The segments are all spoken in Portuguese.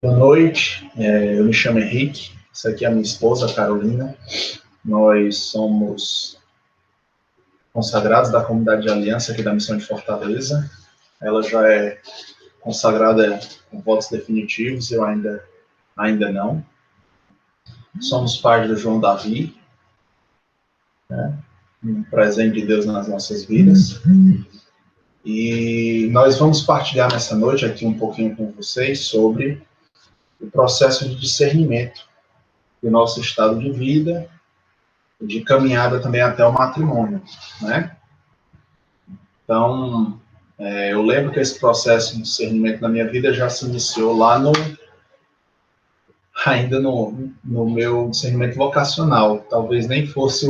Boa noite, eu me chamo Henrique, essa aqui é a minha esposa, Carolina. Nós somos consagrados da Comunidade de Aliança aqui da Missão de Fortaleza. Ela já é consagrada com votos definitivos, eu ainda não. Somos pais do João Davi, né? Um presente de Deus nas nossas vidas. E nós vamos partilhar nessa noite aqui um pouquinho com vocês sobre o processo de discernimento do nosso estado de vida, de caminhada também até o matrimônio, né? Então, eu lembro que esse processo de discernimento na minha vida já se iniciou lá ainda no meu discernimento vocacional. Talvez nem fosse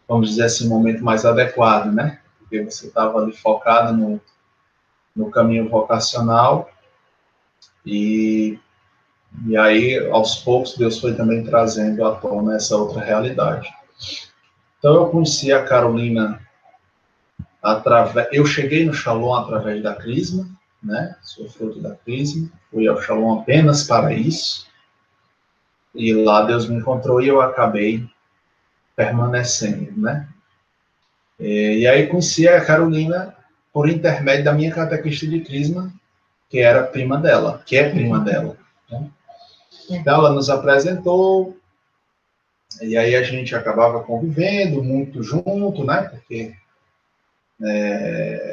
vamos dizer assim, o momento mais adequado, né? Porque você estava ali focado no caminho vocacional e aí, aos poucos, Deus foi também trazendo à tona essa outra realidade. Então, eu conheci a Carolina eu cheguei no Shalom através da Crisma, né? Sou fruto da Crisma, fui ao Shalom apenas para isso, e lá Deus me encontrou e eu acabei permanecendo, né? E aí conheci a Carolina por intermédio da minha catequista de Crisma, que era prima dela, que é prima dela, né? Então, ela nos apresentou, e aí a gente acabava convivendo muito junto, né? Porque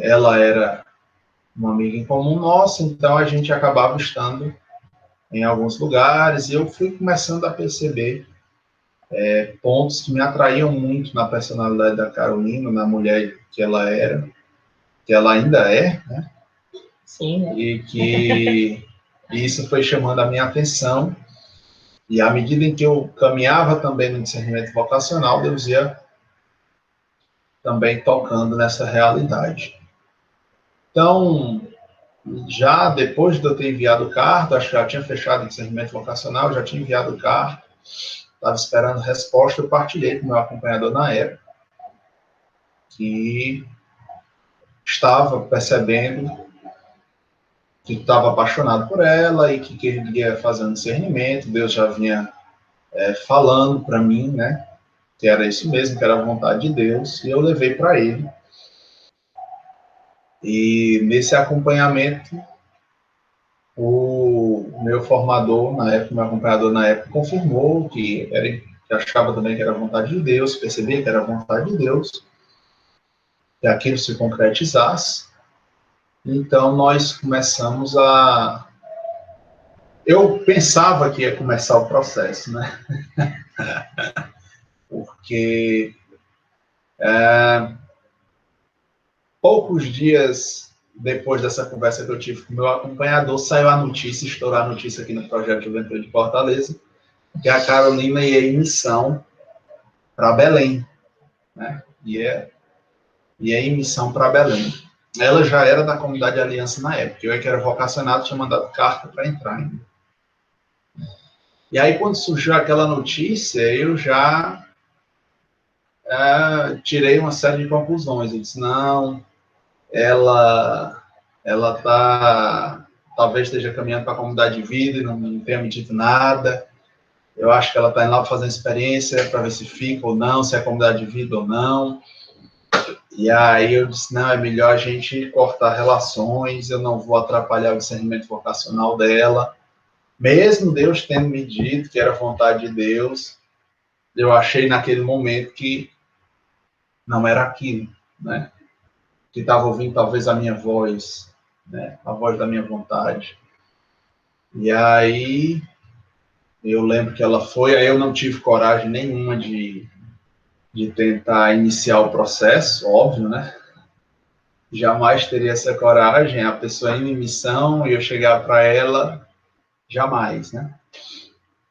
ela era uma amiga em comum nossa, então a gente acabava estando em alguns lugares, e eu fui começando a perceber pontos que me atraíam muito na personalidade da Carolina, na mulher que ela era, que ela ainda é, né? Sim, né? E que isso foi chamando a minha atenção, e à medida em que eu caminhava também no discernimento vocacional, Deus ia também tocando nessa realidade. Então, já depois de eu ter enviado carta, acho que já tinha fechado o discernimento vocacional, já tinha enviado carta, estava esperando resposta, eu partilhei com o meu acompanhador na época, que estava percebendo que estava apaixonado por ela e que queria fazer um discernimento. Deus já vinha falando para mim, né, que era isso mesmo, que era a vontade de Deus, e eu levei para ele. E nesse acompanhamento, o meu formador, na época, meu acompanhador na época, confirmou que achava também que era a vontade de Deus, percebia que era a vontade de Deus, que aquilo se concretizasse. Então, nós começamos Eu pensava que ia começar o processo, né? Porque poucos dias depois dessa conversa que eu tive com o meu acompanhador, saiu a notícia, estourou a notícia aqui no Projeto Juventude de Fortaleza, que a Carolina ia em missão para Belém, né? Ia em missão para Belém. Ela já era da Comunidade de Aliança na época, eu que era vocacionado, tinha mandado carta para entrar ainda. E aí, quando surgiu aquela notícia, eu já tirei uma série de conclusões. Eu disse, não, ela talvez esteja caminhando para a comunidade de vida e não tenha me dito nada. Eu acho que ela está indo lá fazendo experiência para ver se fica ou não, se é comunidade de vida ou não. E aí eu disse, não, é melhor a gente cortar relações, eu não vou atrapalhar o discernimento vocacional dela. Mesmo Deus tendo me dito que era vontade de Deus, eu achei naquele momento que não era aquilo, né? Que estava ouvindo talvez a minha voz, né? A voz da minha vontade. E aí eu lembro que ela foi, aí eu não tive coragem nenhuma de tentar iniciar o processo, óbvio, né? Jamais teria essa coragem, a pessoa indo em missão e eu chegar para ela, jamais, né?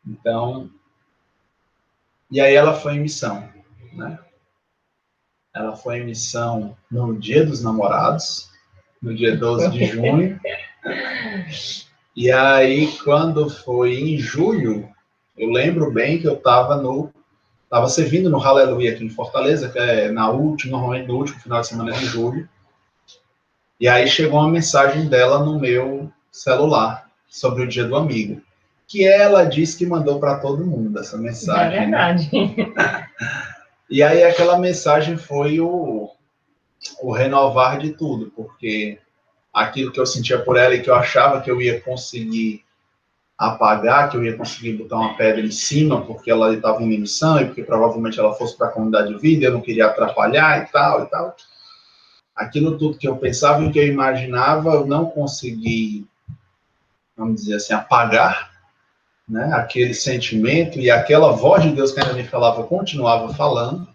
Então, e aí ela foi em missão, né? Ela foi em missão no Dia dos Namorados, no dia 12 de junho. E aí, quando foi em julho, eu lembro bem que eu estava servindo no Aleluia aqui em Fortaleza, que é normalmente no último final de semana de julho. E aí chegou uma mensagem dela no meu celular. sobre o Dia do Amigo, que ela disse que mandou para todo mundo essa mensagem. É verdade. Né? E aí aquela mensagem foi o renovar de tudo, porque aquilo que eu sentia por ela e que eu achava que eu ia conseguir apagar, que eu ia conseguir botar uma pedra em cima, porque ela estava em missão e porque provavelmente ela fosse para a comunidade de vida, eu não queria atrapalhar e tal, e tal. Aquilo tudo que eu pensava e que eu imaginava, eu não consegui, vamos dizer assim, apagar, né, aquele sentimento, e aquela voz de Deus que ainda me falava, continuava falando.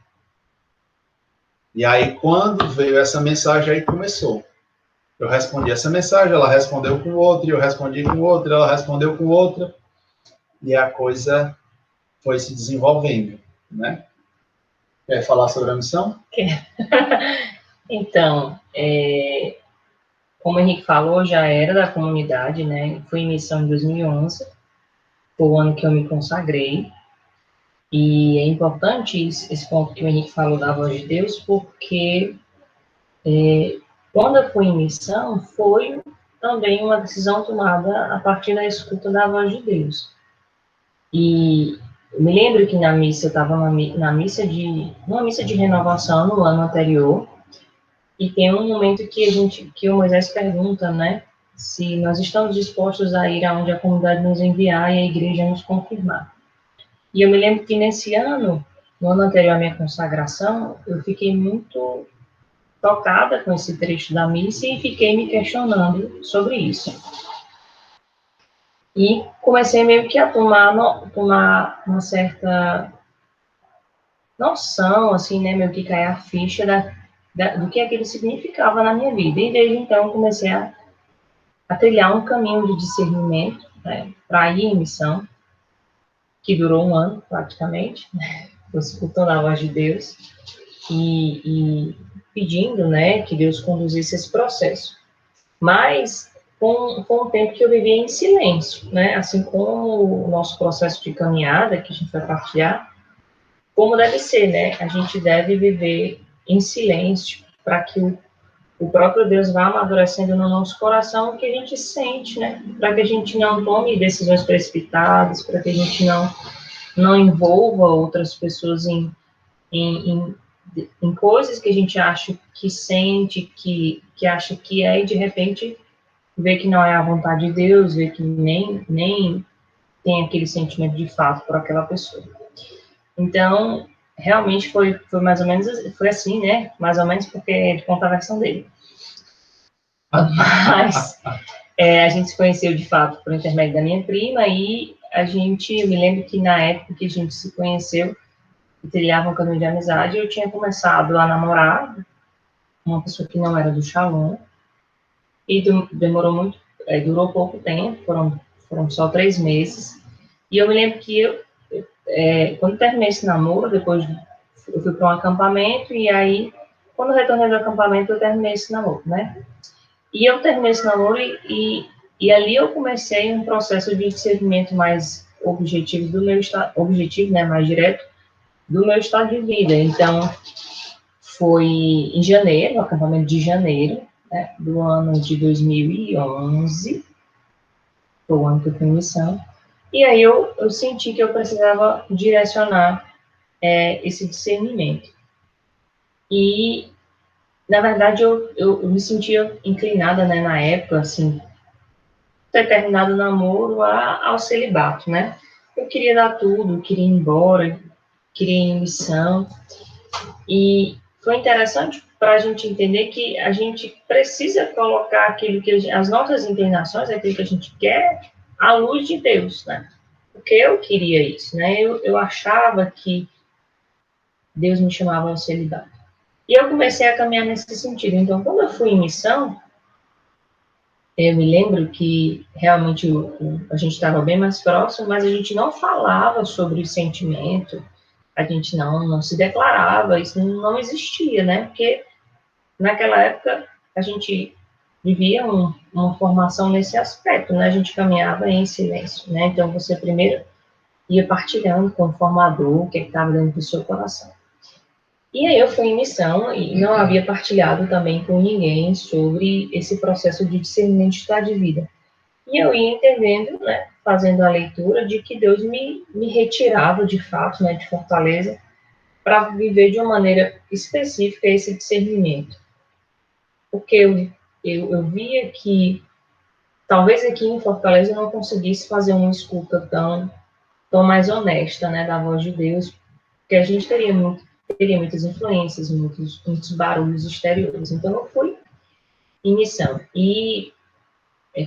E aí, quando veio essa mensagem, aí começou. Eu respondi essa mensagem, ela respondeu com outra, eu respondi com outra, ela respondeu com outra, e a coisa foi se desenvolvendo, né? Quer falar sobre a missão? Então, como o Henrique falou, já era da comunidade, né? Fui em missão em 2011, foi o ano que eu me consagrei. E é importante esse ponto que o Henrique falou da voz de Deus, porque quando eu fui em missão, foi também uma decisão tomada a partir da escuta da voz de Deus. E eu me lembro que na missa, eu estava numa missa de renovação no ano anterior, e tem um momento que o Moisés pergunta, né, se nós estamos dispostos a ir aonde a comunidade nos enviar e a igreja nos confirmar. E eu me lembro que nesse ano, no ano anterior à minha consagração, eu fiquei muito tocada com esse trecho da missa e fiquei me questionando sobre isso. E comecei meio que a tomar uma certa noção, assim, né, meio que cair a ficha do que aquilo significava na minha vida. E desde então comecei a trilhar um caminho de discernimento, né, para ir em missão, que durou um ano, praticamente, né, escutando a voz de Deus e pedindo, né, que Deus conduzisse esse processo. Mas foi um tempo que eu vivia em silêncio, né, assim como o nosso processo de caminhada, que a gente vai partilhar, como deve ser, né, a gente deve viver em silêncio para que o próprio Deus vá amadurecendo no nosso coração o que a gente sente, né, para que a gente não tome decisões precipitadas, para que a gente não envolva outras pessoas em coisas que a gente acha que sente, que acha que é, e de repente vê que não é a vontade de Deus, vê que nem tem aquele sentimento de fato por aquela pessoa. Então, realmente foi mais ou menos, foi assim, né? Mais ou menos porque ele conta a versão dele. Mas a gente se conheceu de fato por intermédio da minha prima e eu me lembro que na época que a gente se conheceu, trilhava um caminho de amizade, eu tinha começado a namorar uma pessoa que não era do Shalom, e durou pouco tempo, foram só 3 meses, e eu me lembro que quando terminei esse namoro, depois eu fui para um acampamento, e aí, quando eu retornei do acampamento, eu terminei esse namoro, né? E eu terminei esse namoro e ali eu comecei um processo de discernimento mais objetivo do meu estado, objetivo, né, mais direto, do meu estado de vida. Então, foi em janeiro, no acampamento de janeiro, né, do ano de 2011, foi o ano que eu fui em missão, e aí eu senti que eu precisava direcionar esse discernimento. E, na verdade, eu me sentia inclinada, né, na época, assim, ter terminado o namoro ao celibato, né? Eu queria dar tudo, eu queria ir embora, queria ir em missão, e foi interessante para a gente entender que a gente precisa colocar aquilo que as nossas inclinações, aquilo que a gente quer, à luz de Deus, né? Porque eu queria isso, né? Eu achava que Deus me chamava ao celibato. E eu comecei a caminhar nesse sentido. Então, quando eu fui em missão, eu me lembro que realmente a gente estava bem mais próximo, mas a gente não falava sobre sentimento, a gente não se declarava, isso não existia, né? Porque naquela época a gente vivia uma formação nesse aspecto, né? A gente caminhava em silêncio, né? Então você primeiro ia partilhando com o formador o que estava dentro do seu coração. E aí eu fui em missão e não havia partilhado também com ninguém sobre esse processo de discernimento de estado de vida. E eu ia entendendo, né, fazendo a leitura, de que Deus me retirava, de fato, né, de Fortaleza, para viver de uma maneira específica esse discernimento. Porque eu via que, talvez aqui em Fortaleza eu não conseguisse fazer uma escuta tão mais honesta, né, da voz de Deus, porque a gente teria muitas influências, muitos barulhos exteriores. Então, eu fui em missão. E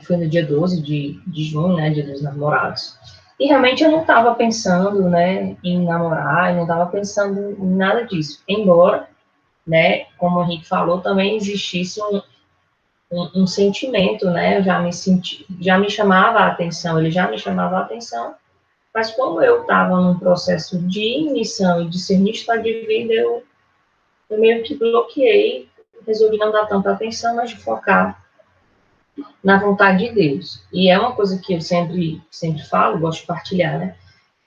foi no dia 12 de junho, né, dia dos namorados. E realmente eu não estava pensando, né, em namorar, eu não estava pensando em nada disso. Embora, né, como o Henrique falou, também existisse um sentimento, né, eu já me chamava a atenção, ele já me chamava a atenção, mas como eu estava num processo de missão e de ser estado de vida, eu meio que bloqueei, resolvi não dar tanta atenção, mas de focar na vontade de Deus. E é uma coisa que eu sempre falo, gosto de partilhar, né?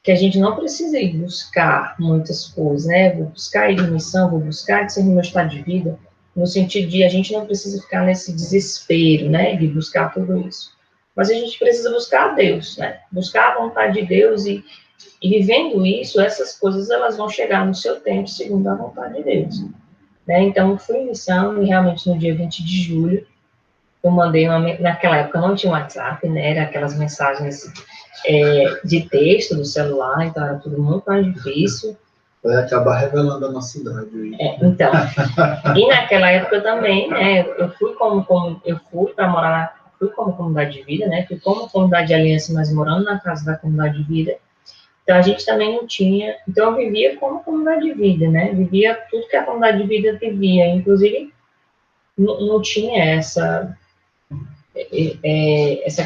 Que a gente não precisa ir buscar muitas coisas, né? Vou buscar ir em missão, vou buscar discernir meu estado de vida, no sentido de a gente não precisa ficar nesse desespero, né? De buscar tudo isso. Mas a gente precisa buscar a Deus, né? Buscar a vontade de Deus e vivendo isso, essas coisas elas vão chegar no seu tempo, segundo a vontade de Deus. Né? Então, fui em missão e realmente no dia 20 de julho, eu mandei naquela época não tinha WhatsApp, né? Era aquelas mensagens de texto do celular, então era tudo muito mais difícil. Vai acabar revelando a nossa idade. Então, e naquela época também, né? Eu fui para morar, fui como comunidade de vida, né? Fui como comunidade de aliança, mas morando na casa da comunidade de vida. Então a gente também não tinha, então eu vivia como comunidade de vida, né? Vivia tudo que a comunidade de vida vivia, inclusive não tinha essa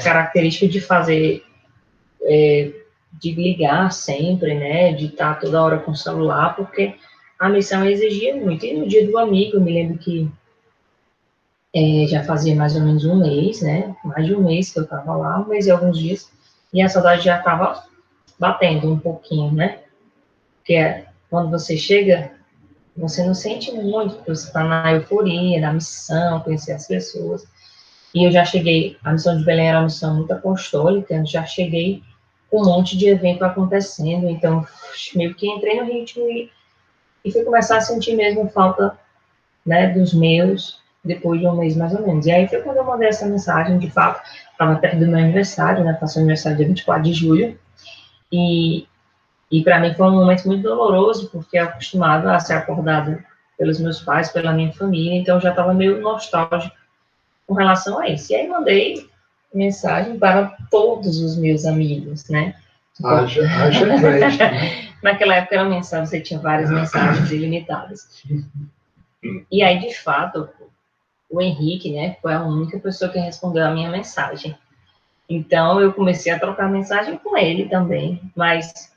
característica de fazer, de ligar sempre, né, de estar toda hora com o celular, porque a missão exigia muito. E no dia do amigo, eu me lembro que já fazia mais ou menos um mês, né, mais de um mês que eu estava lá, um mês e alguns dias, e a saudade já estava batendo um pouquinho, né, porque quando você chega, você não sente muito, porque você está na euforia, na missão, conhecer as pessoas. E eu já cheguei, a missão de Belém era uma missão muito apostólica, eu já cheguei com um monte de evento acontecendo, então meio que entrei no ritmo e fui começar a sentir mesmo falta, né, dos meus, depois de um mês mais ou menos. E aí foi quando eu mandei essa mensagem, de fato, estava perto do meu aniversário, né, passou o aniversário dia 24 de julho, e para mim foi um momento muito doloroso, porque eu acostumado a ser acordado pelos meus pais, pela minha família, então eu já estava meio nostálgico com relação a isso. E aí mandei mensagem para todos os meus amigos, né? Haja crédito, né? Naquela época era mensagem, você tinha várias mensagens ilimitadas. E aí, de fato, o Henrique, né, foi a única pessoa que respondeu a minha mensagem. Então, eu comecei a trocar mensagem com ele também, mas,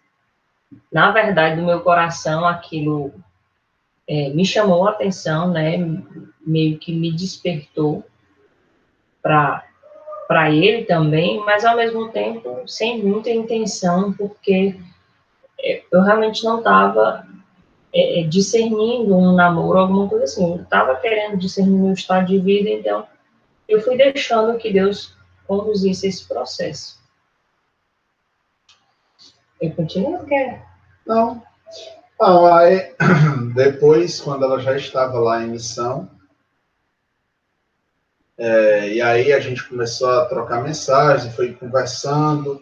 na verdade, do meu coração, aquilo me chamou a atenção, né, meio que me despertou para ele também, mas ao mesmo tempo sem muita intenção, porque eu realmente não estava discernindo um namoro, alguma coisa assim. Eu estava querendo discernir meu estado de vida, então eu fui deixando que Deus conduzisse esse processo. Eu continuo, quer? Não. Não, aí, depois, quando ela já estava lá em missão, e aí a gente começou a trocar mensagens, foi conversando,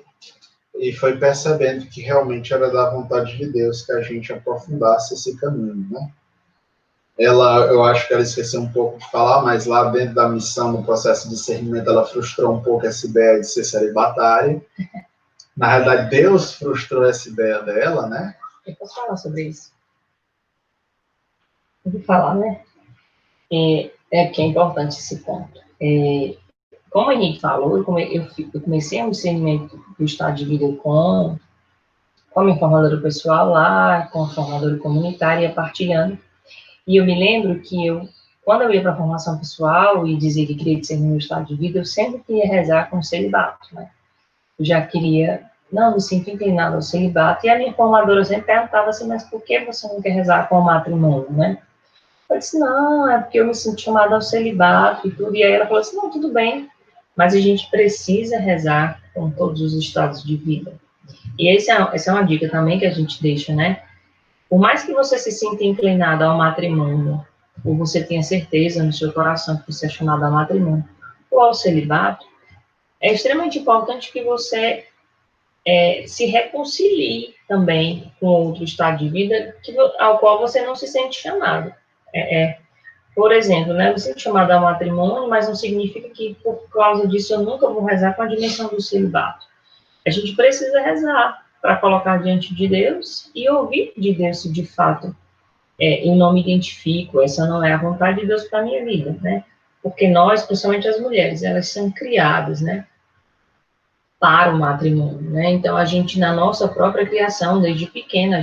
e foi percebendo que realmente era da vontade de Deus que a gente aprofundasse esse caminho, né? Eu acho que ela esqueceu um pouco de falar, mas lá dentro da missão, no processo de discernimento, ela frustrou um pouco essa ideia de ser celibatária. Na realidade, Deus frustrou essa ideia dela, né? Eu posso falar sobre isso? Eu vou falar, né? Que é importante esse ponto. Como a Henrique falou, eu comecei um discernimento do estado de vida com a minha formadora pessoal lá, com a formadora comunitária, partilhando. E eu me lembro que quando eu ia para a formação pessoal e dizia que queria discernir meu estado de vida, eu sempre queria rezar com o celibato, né? Eu já queria, não me sinto inclinada ao celibato. E a minha formadora sempre perguntava assim, mas por que você não quer rezar com o matrimônio, né? Eu disse, não, é porque eu me sinto chamada ao celibato e tudo. E aí ela falou assim, não, tudo bem, mas a gente precisa rezar com todos os estados de vida. E essa é uma dica também que a gente deixa, né? Por mais que você se sinta inclinado ao matrimônio, ou você tenha certeza no seu coração que você é chamado ao matrimônio, ou ao celibato, é extremamente importante que você se reconcilie também com outro estado de vida ao qual você não se sente chamado. Por exemplo, né, eu me sinto chamado ao matrimônio, mas não significa que por causa disso eu nunca vou rezar com a dimensão do celibato. A gente precisa rezar para colocar diante de Deus e ouvir de Deus se de fato eu não me identifico, essa não é a vontade de Deus para a minha vida, né? Porque nós, principalmente as mulheres, elas são criadas, né, para o matrimônio, né? Então, a gente, na nossa própria criação, desde pequena,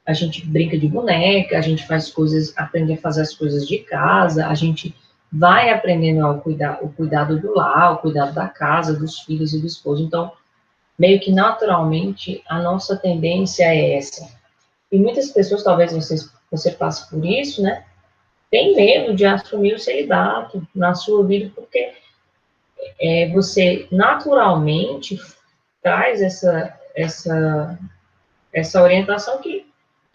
a gente brinca de boneca, a gente faz coisas, aprende a fazer as coisas de casa, a gente vai aprendendo o cuidado do lar, o cuidado da casa, dos filhos e do esposo. Então, meio que naturalmente, a nossa tendência é essa. E muitas pessoas, talvez você passe por isso, né? Tem medo de assumir o celibato na sua vida, porque você naturalmente traz essa orientação que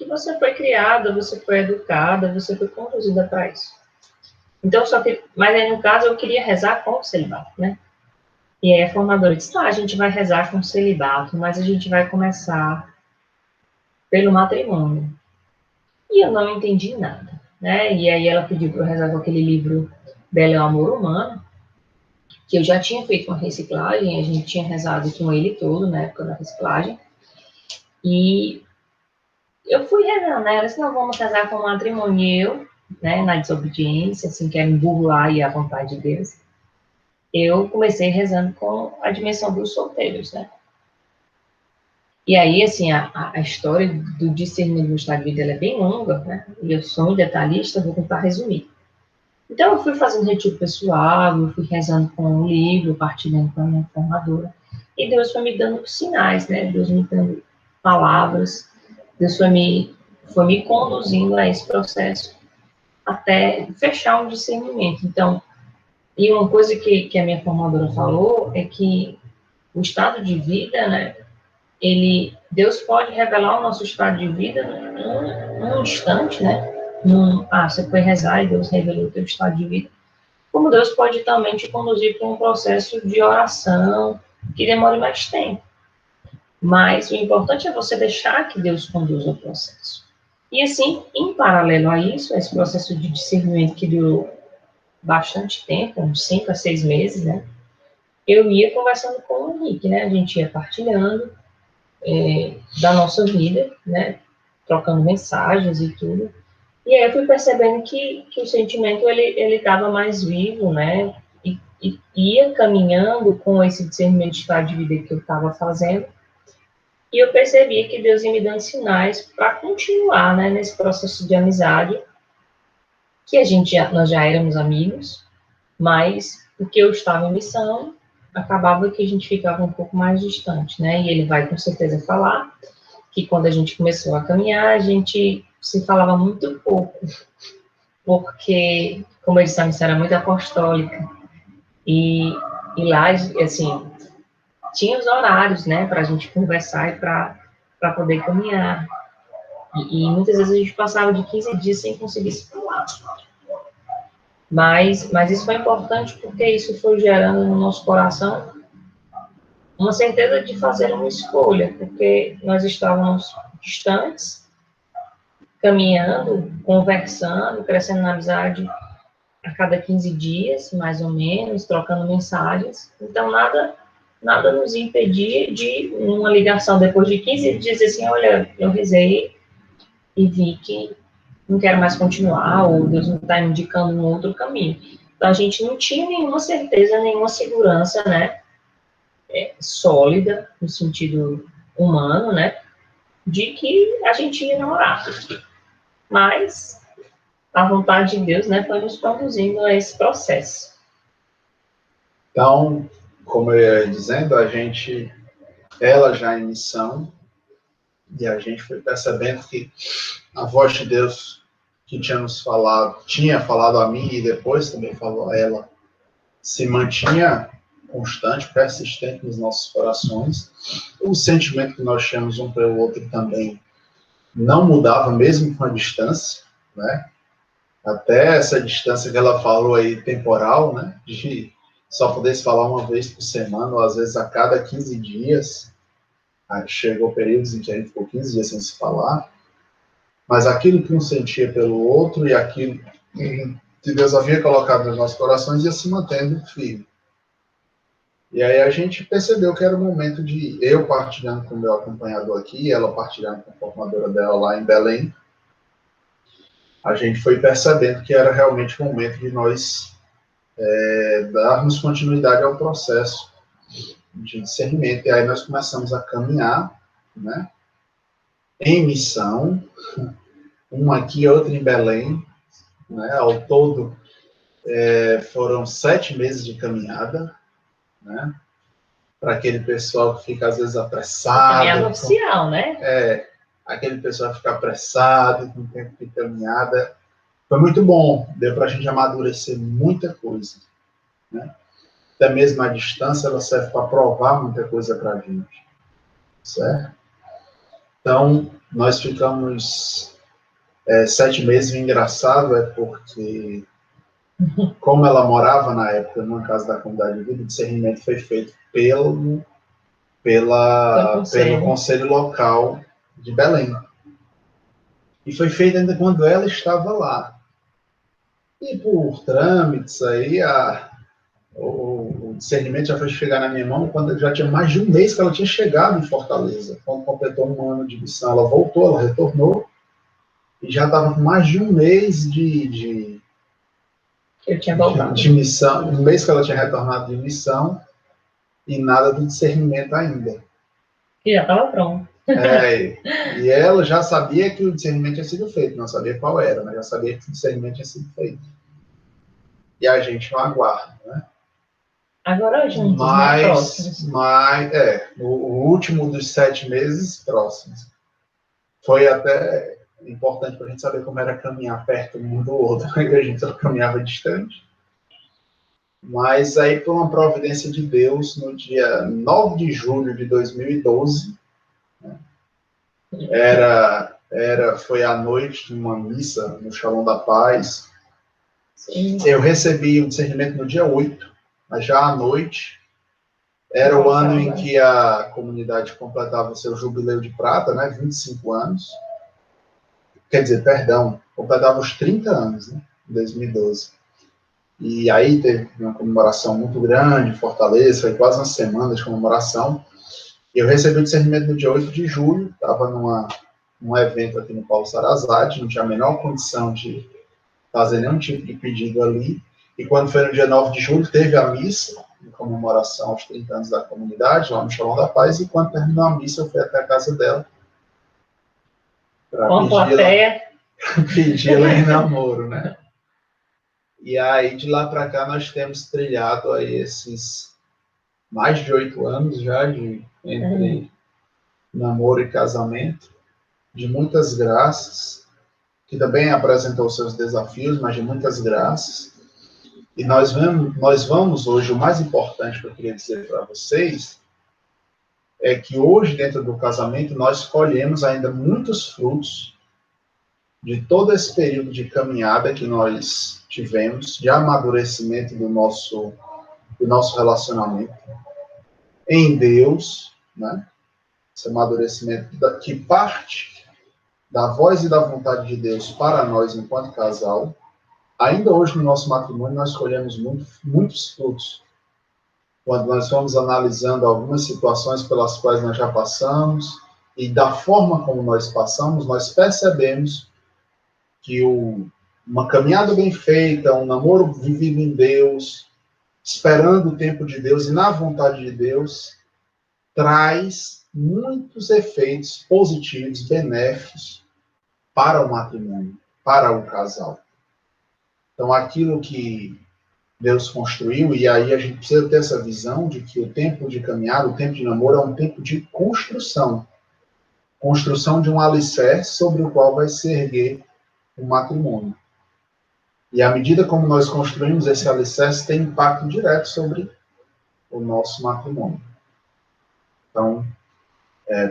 você foi criada, você foi educada, você foi conduzida para isso. Então, mas aí no caso eu queria rezar com o celibato, né? E aí a formadora disse, a gente vai rezar com o celibato, mas a gente vai começar pelo matrimônio. E eu não entendi nada, né? E aí ela pediu para eu rezar com aquele livro Belo é o Amor Humano, que eu já tinha feito uma reciclagem, a gente tinha rezado com ele todo na época da reciclagem, e eu fui rezando, né? Ela disse, não, vamos rezar com o matrimônio, né, na desobediência, assim, quer me burlar e a vontade de Deus. Eu comecei rezando com a dimensão dos solteiros, né? E aí, assim, a história do discernimento do estado de vida ela é bem longa, né? E eu sou um detalhista, vou tentar resumir. Então, eu fui fazendo retiro pessoal, eu fui rezando com o livro, partilhando com a minha formadora. E Deus foi me dando sinais, né? Deus me dando palavras. Deus foi me conduzindo a esse processo até fechar um discernimento. Então, e uma coisa que a minha formadora falou é que o estado de vida, né? Deus pode revelar o nosso estado de vida num instante, né? Você foi rezar e Deus revelou o teu estado de vida. Como Deus pode também te conduzir para um processo de oração que demore mais tempo. Mas o importante é você deixar que Deus conduza o processo. E assim, em paralelo a isso, esse processo de discernimento que durou bastante tempo, uns 5 a 6 meses, né? Eu ia conversando com o Henrique, né? A gente ia partilhando da nossa vida, né? Trocando mensagens e tudo. E aí eu fui percebendo que o sentimento, ele estava mais vivo, né? E ia caminhando com esse discernimento de estado de vida que eu estava fazendo. E eu percebia que Deus ia me dando sinais para continuar, né? Nesse processo de amizade, que nós já éramos amigos, mas porque eu estava em missão, acabava que a gente ficava um pouco mais distante, né? E ele vai com certeza falar que quando a gente começou a caminhar, a gente se falava muito pouco, porque, como eu disse, a missão era muito apostólica, e lá, assim, tinha os horários, né, para a gente conversar e para poder caminhar, e muitas vezes a gente passava de 15 dias sem conseguir se falar. Mas isso foi importante porque isso foi gerando no nosso coração uma certeza de fazer uma escolha, porque nós estávamos distantes, caminhando, conversando, crescendo na amizade a cada 15 dias, mais ou menos, trocando mensagens. Então, nada nos impedia de uma ligação depois de 15 dias, dizer assim, olha, eu rezei e vi que não quero mais continuar, ou Deus não está indicando um outro caminho. Então, a gente não tinha nenhuma certeza, nenhuma segurança, né, sólida, no sentido humano, né, de que a gente ia namorar. Mas a vontade de Deus, né, foi nos conduzindo a esse processo. Então, como eu ia dizendo, ela já em missão, e a gente foi percebendo que a voz de Deus que tinha falado a mim e depois também falou a ela, se mantinha constante, persistente nos nossos corações. O sentimento que nós tínhamos um pelo outro também não mudava, mesmo com a distância, né? Até essa distância que ela falou aí, temporal, né? De só poder se falar uma vez por semana, ou às vezes a cada 15 dias. Aí chegou períodos em que a gente ficou 15 dias sem se falar. Mas aquilo que um sentia pelo outro e aquilo que Deus havia colocado nos nossos corações ia se mantendo firme. E aí a gente percebeu que era o momento de eu partilhando com o meu acompanhador aqui, ela partilhando com a formadora dela lá em Belém. A gente foi percebendo que era realmente o momento de nós darmos continuidade ao processo de discernimento. E aí nós começamos a caminhar, né, em missão, uma aqui, outra em Belém, né, ao todo foram 7 meses de caminhada, né, para aquele pessoal que fica às vezes apressado. Caminhada oficial, né? Aquele pessoal fica apressado, com tempo de caminhada. Foi muito bom, deu para a gente amadurecer muita coisa, né? Até mesmo a distância, ela serve para provar muita coisa para a gente, certo? Então, nós ficamos 7 meses. O engraçado é porque, como ela morava na época numa casa da comunidade de vida, o discernimento foi feito pelo conselho local de Belém. E foi feito ainda quando ela estava lá. E por trâmites aí, o discernimento já foi chegar na minha mão quando já tinha mais de um mês que ela tinha chegado em Fortaleza. Quando completou um ano de missão, ela voltou, ela retornou, e já estava com mais de um mês Eu tinha voltado. De missão, um mês que ela tinha retornado de missão, e nada do discernimento ainda. E já estava pronto. E ela já sabia que o discernimento tinha sido feito, não sabia qual era, mas já sabia que o discernimento tinha sido feito. E a gente não aguarda, né? Agora juntos, né? Próximos. O último dos 7 meses próximos. Foi até importante para a gente saber como era caminhar perto um do outro, porque a gente só caminhava distante. Mas aí, por uma providência de Deus, no dia 9 de julho de 2012, né, foi a noite de uma missa no Shalom da Paz. Sim. Eu recebi o discernimento no dia 8, mas já à noite. Era o ano em que a comunidade completava o seu jubileu de prata, né, 25 anos. Quer dizer, perdão, completava os 30 anos, né, em 2012. E aí teve uma comemoração muito grande em Fortaleza, foi quase uma semana de comemoração. E eu recebi o discernimento no dia 8 de julho, estava num evento aqui no Paulo Sarazate, não tinha a menor condição de fazer nenhum tipo de pedido ali. E quando foi no dia 9 de julho, teve a missa, em comemoração aos 30 anos da comunidade, lá no Shalom da Paz, e quando terminou a missa, eu fui até a casa dela para pedir ela em namoro, né? E aí, de lá para cá, nós temos trilhado aí esses mais de 8 anos já entre namoro e casamento, de muitas graças, que também apresentou seus desafios, mas de muitas graças. E nós vamos hoje, o mais importante que eu queria dizer para vocês, é que hoje, dentro do casamento, nós colhemos ainda muitos frutos de todo esse período de caminhada que nós tivemos, de amadurecimento do nosso relacionamento em Deus, né? Esse amadurecimento que parte da voz e da vontade de Deus para nós enquanto casal. Ainda hoje no nosso matrimônio nós colhemos muitos frutos. Quando nós vamos analisando algumas situações pelas quais nós já passamos e da forma como nós passamos, nós percebemos que uma caminhada bem feita, um namoro vivido em Deus, esperando o tempo de Deus e na vontade de Deus, traz muitos efeitos positivos, benéficos para o matrimônio, para o casal. Então, aquilo que Deus construiu, e aí a gente precisa ter essa visão de que o tempo de caminhada, o tempo de namoro, é um tempo de construção. Construção de um alicerce sobre o qual vai se erguer o matrimônio. E à medida como nós construímos esse alicerce, tem impacto direto sobre o nosso matrimônio. Então,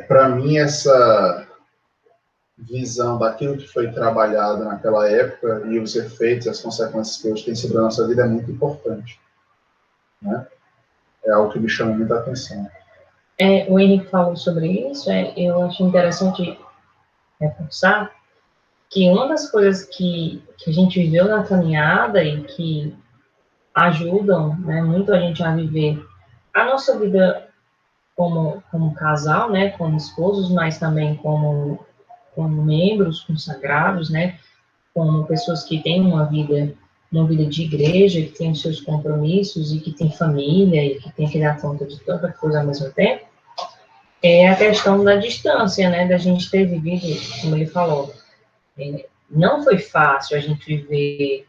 para mim, essa visão daquilo que foi trabalhado naquela época e os efeitos, as consequências que hoje tem sobre a nossa vida é muito importante, né? É algo que me chama muita atenção. O Henrique falou sobre isso, eu acho interessante reforçar que uma das coisas que a gente viveu na caminhada e que ajudam, né, muito a gente a viver a nossa vida como casal, né, como esposos, mas também como membros consagrados, né, como pessoas que têm uma vida de igreja, que têm os seus compromissos e que têm família e que têm que dar conta de tanta coisa ao mesmo tempo, é a questão da distância, né, da gente ter vivido, como ele falou, não foi fácil a gente viver,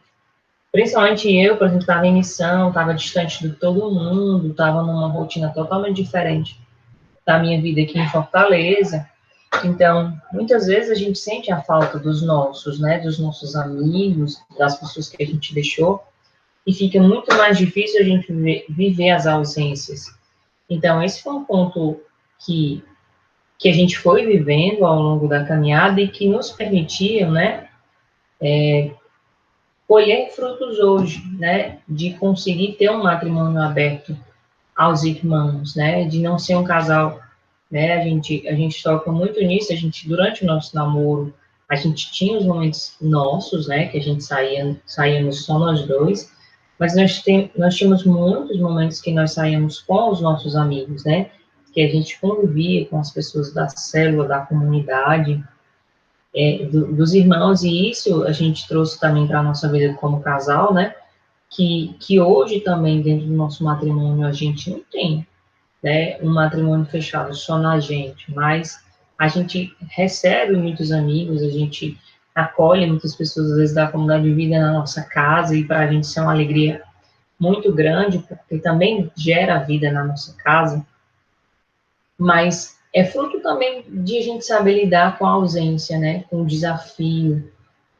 principalmente eu, por exemplo, estava em missão, estava distante de todo mundo, estava numa rotina totalmente diferente da minha vida aqui em Fortaleza. Então, muitas vezes a gente sente a falta dos nossos, né, dos nossos amigos, das pessoas que a gente deixou, e fica muito mais difícil a gente viver as ausências. Então, esse foi um ponto que a gente foi vivendo ao longo da caminhada e que nos permitia, né, colher frutos hoje, né, de conseguir ter um matrimônio aberto aos irmãos, né, de não ser um casal, né, a gente toca muito nisso, a gente, durante o nosso namoro, a gente tinha os momentos nossos, né, que a gente saíamos só nós dois, mas nós tínhamos muitos momentos que nós saíamos com os nossos amigos, né, que a gente convivia com as pessoas da célula, da comunidade, dos irmãos, e isso a gente trouxe também para a nossa vida como casal, né, que hoje também, dentro do nosso matrimônio, a gente não tem, né, um matrimônio fechado só na gente, mas a gente recebe muitos amigos, a gente acolhe muitas pessoas, às vezes, da comunidade de vida na nossa casa, e para a gente isso é uma alegria muito grande, porque também gera vida na nossa casa, mas é fruto também de a gente saber lidar com a ausência, né, com o desafio,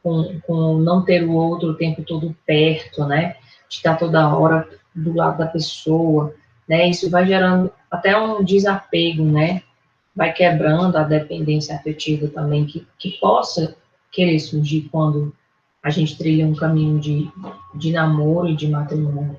com não ter o outro o tempo todo perto, né, de estar toda hora do lado da pessoa, né, isso vai gerando até um desapego, né, vai quebrando a dependência afetiva também, que possa querer surgir quando a gente trilha um caminho de namoro e de matrimônio.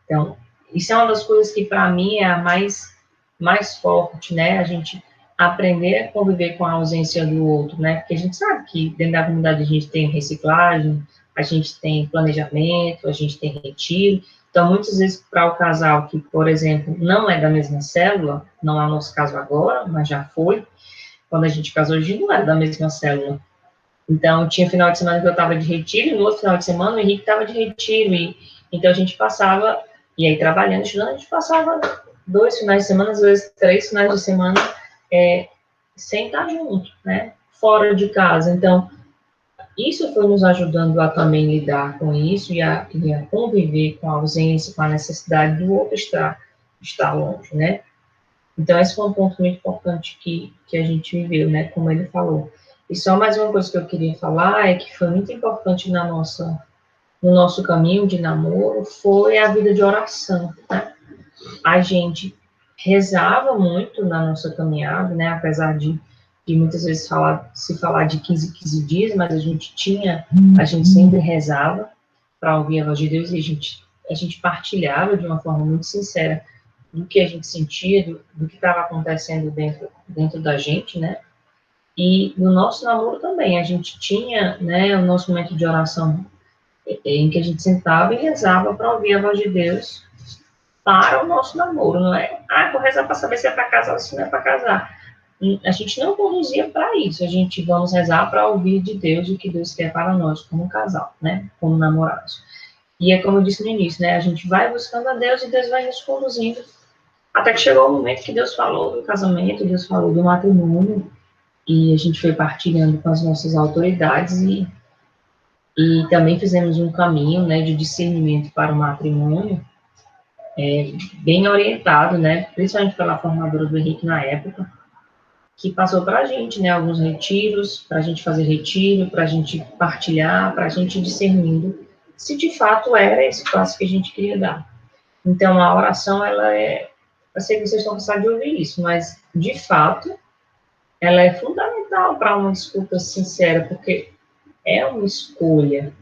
Então, isso é uma das coisas que, para mim, é a mais forte, né? A gente aprender a conviver com a ausência do outro, né? Porque a gente sabe que dentro da comunidade a gente tem reciclagem, a gente tem planejamento, a gente tem retiro. Então, muitas vezes, para o casal que, por exemplo, não é da mesma célula, não é o nosso caso agora, mas já foi, quando a gente casou, a gente não era da mesma célula. Então, tinha final de semana que eu estava de retiro, e no outro final de semana o Henrique estava de retiro, e então a gente passava, e aí trabalhando, estudando, a gente passava 2 finais de semana, às vezes 3 finais de semana, sem estar junto, né, fora de casa. Então, isso foi nos ajudando a também lidar com isso e a conviver com a ausência, com a necessidade do outro estar longe, né. Então, esse foi um ponto muito importante que a gente viveu, né, como ele falou. E só mais uma coisa que eu queria falar é que foi muito importante no nosso caminho de namoro, foi a vida de oração, né? A gente rezava muito na nossa caminhada, né, apesar de muitas vezes se falar de 15 em 15 dias, mas a gente sempre rezava para ouvir a voz de Deus, e a gente partilhava de uma forma muito sincera do que a gente sentia, do que estava acontecendo dentro da gente, né? E no nosso namoro também, a gente tinha, né, o nosso momento de oração em que a gente sentava e rezava para ouvir a voz de Deus para o nosso namoro, não é? Vou rezar para saber se é para casar ou se não é para casar. A gente não conduzia para isso, a gente vamos rezar para ouvir de Deus o que Deus quer para nós como casal, né, como namorados. E é como eu disse no início, né, a gente vai buscando a Deus e Deus vai nos conduzindo, até que chegou o momento que Deus falou do casamento, Deus falou do matrimônio, e a gente foi partilhando com as nossas autoridades e também fizemos um caminho, né, de discernimento para o matrimônio, bem orientado, né, principalmente pela formadora do Henrique na época, que passou para a gente, né, alguns retiros, para a gente fazer retiro, para a gente partilhar, para a gente discernindo se de fato era esse passo que a gente queria dar. Então, a oração, ela é, eu sei que vocês estão cansados de ouvir isso, mas, de fato, ela é fundamental para uma escuta sincera, porque é uma escolha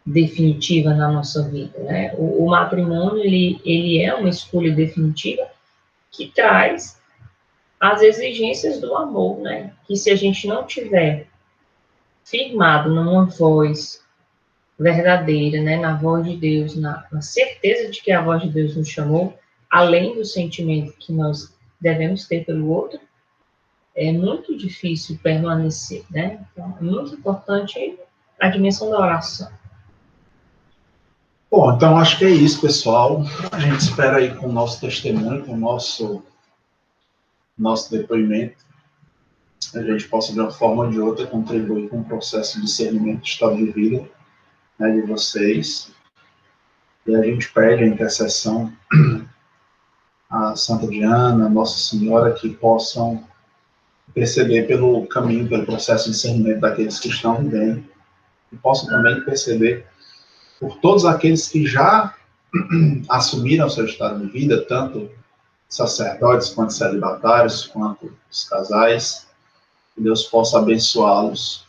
definitiva na nossa vida, né? O matrimônio, ele é uma escolha definitiva que traz as exigências do amor, né? Que se a gente não tiver firmado numa voz verdadeira, né? Na voz de Deus, na certeza de que a voz de Deus nos chamou, além do sentimento que nós devemos ter pelo outro, é muito difícil permanecer, né? Então, é muito importante a dimensão da oração. Bom, então acho que é isso, pessoal. A gente espera aí com o nosso testemunho, com o nosso depoimento, a gente possa, de uma forma ou de outra, contribuir com o processo de discernimento de estado de vida, né, de vocês. E a gente pede a intercessão a Santa Diana, a Nossa Senhora, que possam perceber pelo caminho, pelo processo de discernimento daqueles que estão vivendo, e possam também perceber por todos aqueles que já assumiram seu estado de vida, tanto sacerdotes, quanto celibatários, quanto os casais, que Deus possa abençoá-los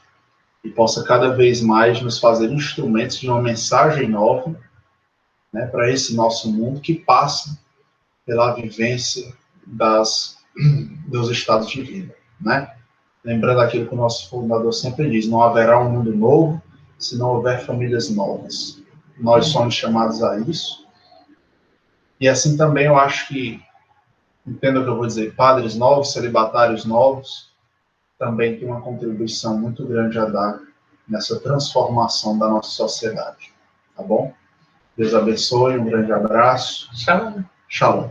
e possa cada vez mais nos fazer instrumentos de uma mensagem nova, né, para esse nosso mundo que passa pela vivência dos estados de vida, né? Lembrando aquilo que o nosso fundador sempre diz, não haverá um mundo novo se não houver famílias novas. Nós somos chamados a isso. E assim também eu acho que, entenda o que eu vou dizer, padres novos, celibatários novos, também tem uma contribuição muito grande a dar nessa transformação da nossa sociedade. Tá bom? Deus abençoe, um grande abraço. Shalom. Shalom.